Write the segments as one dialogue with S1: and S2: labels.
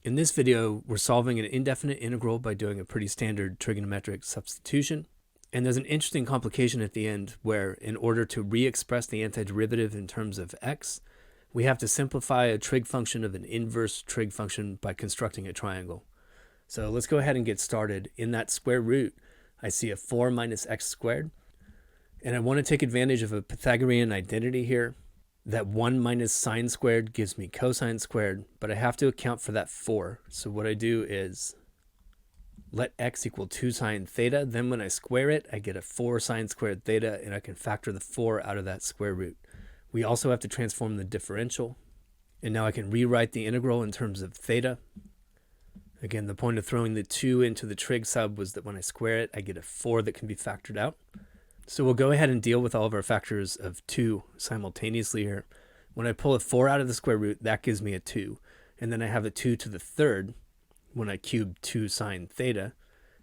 S1: In this video, we're solving an indefinite integral by doing a pretty standard trigonometric substitution. And there's an interesting complication at the end where, in order to re-express the antiderivative in terms of x, we have to simplify a trig function of an inverse trig function by constructing a triangle. So let's go ahead and get started. In that square root, I see a 4 minus x squared. And I want to take advantage of a Pythagorean identity here. That 1 minus sine squared gives me cosine squared, but I have to account for that 4. So what I do is let x equal 2 sine theta. Then when I square it, I get a 4 sine squared theta, and I can factor the 4 out of that square root. We also have to transform the differential. And now I can rewrite the integral in terms of theta. Again, the point of throwing the 2 into the trig sub was that when I square it, I get a 4 that can be factored out. So we'll go ahead and deal with all of our factors of 2 simultaneously here. When I pull a 4 out of the square root, that gives me a 2. And then I have a 2 to the third when I cube 2 sine theta.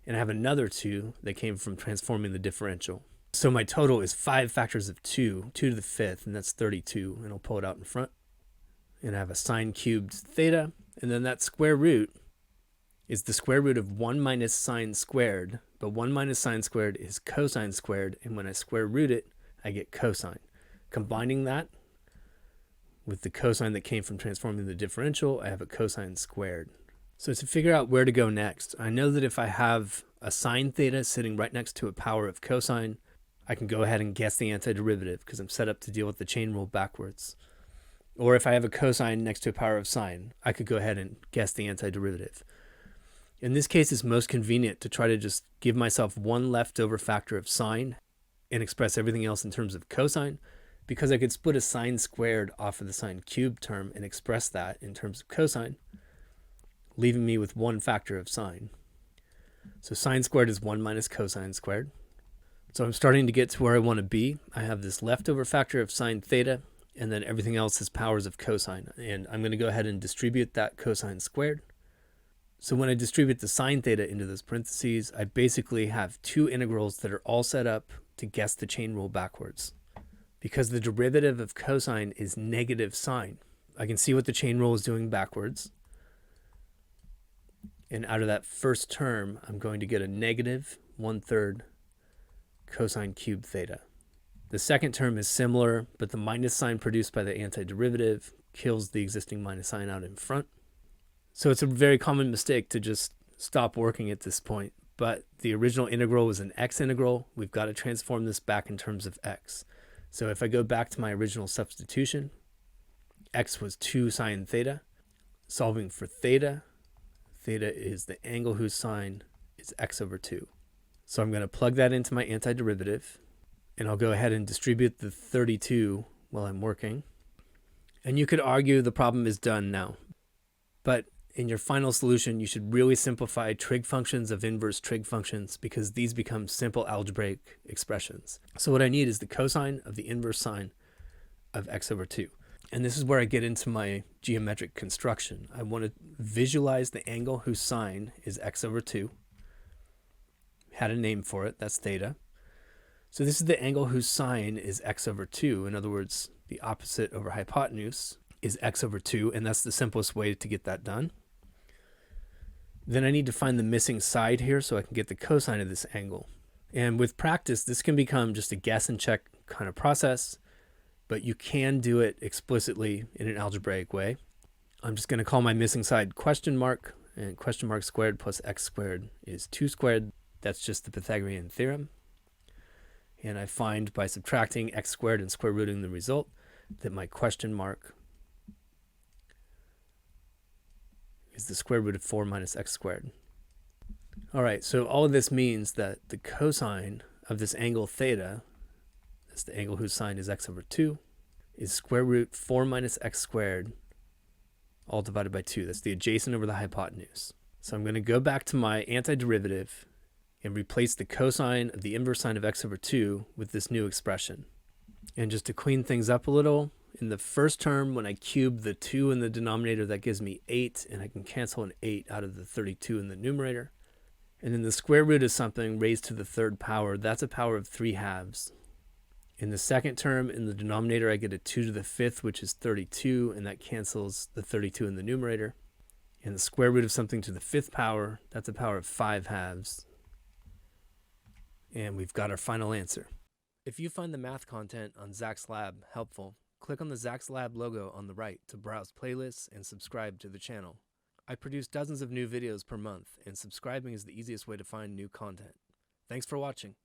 S1: And I have another 2 that came from transforming the differential. So my total is 5 factors of 2, 2 to the fifth, and that's 32. And I'll pull it out in front. And I have a sine cubed theta. And then that square root is the square root of 1 minus sine squared, but 1 minus sine squared is cosine squared, and when I square root it, I get cosine. Combining that with the cosine that came from transforming the differential, I have a cosine squared. So to figure out where to go next, I know that if I have a sine theta sitting right next to a power of cosine, I can go ahead and guess the antiderivative because I'm set up to deal with the chain rule backwards. Or if I have a cosine next to a power of sine, I could go ahead and guess the antiderivative. In this case, it's most convenient to try to just give myself one leftover factor of sine and express everything else in terms of cosine, because I could split a sine squared off of the sine cubed term and express that in terms of cosine, leaving me with one factor of sine. So sine squared is 1 minus cosine squared. So I'm starting to get to where I want to be. I have this leftover factor of sine theta, and then everything else is powers of cosine. And I'm going to go ahead and distribute that cosine squared. So when I distribute the sine theta into those parentheses, I basically have two integrals that are all set up to guess the chain rule backwards. Because the derivative of cosine is negative sine, I can see what the chain rule is doing backwards. And out of that first term, I'm going to get a negative 1/3 cosine cubed theta. The second term is similar, but the minus sign produced by the antiderivative kills the existing minus sign out in front. So it's a very common mistake to just stop working at this point. But the original integral was an x integral. We've got to transform this back in terms of x. So if I go back to my original substitution, x was 2 sine theta. Solving for theta, theta is the angle whose sine is x over 2. So I'm going to plug that into my antiderivative. And I'll go ahead and distribute the 32 while I'm working. And you could argue the problem is done now. But in your final solution, you should really simplify trig functions of inverse trig functions because these become simple algebraic expressions. So what I need is the cosine of the inverse sine of x over 2. And this is where I get into my geometric construction. I want to visualize the angle whose sine is x over 2. Had a name for it, that's theta. So this is the angle whose sine is x over 2. In other words, the opposite over hypotenuse is x over 2, and that's the simplest way to get that done. Then I need to find the missing side here so I can get the cosine of this angle. And with practice, this can become just a guess and check kind of process, but you can do it explicitly in an algebraic way. I'm just going to call my missing side question mark, and question mark squared plus x squared is 2 squared. That's just the Pythagorean theorem. And I find by subtracting x squared and square rooting the result that my question mark is the square root of 4 minus x squared. All right, so all of this means that the cosine of this angle theta, that's the angle whose sine is x over 2, is square root 4 minus x squared, all divided by 2. That's the adjacent over the hypotenuse. So I'm going to go back to my antiderivative and replace the cosine of the inverse sine of x over 2 with this new expression. And just to clean things up a little, in the first term, when I cube the 2 in the denominator, that gives me 8, and I can cancel an 8 out of the 32 in the numerator. And then the square root of something raised to the third power, that's a power of 3/2. In the second term, in the denominator, I get a 2 to the fifth, which is 32, and that cancels the 32 in the numerator. And the square root of something to the 5th power, that's a power of 5/2. And we've got our final answer. If you find the math content on Zach's Lab helpful, click on the Zach's Lab logo on the right to browse playlists and subscribe to the channel. I produce dozens of new videos per month, and subscribing is the easiest way to find new content. Thanks for watching.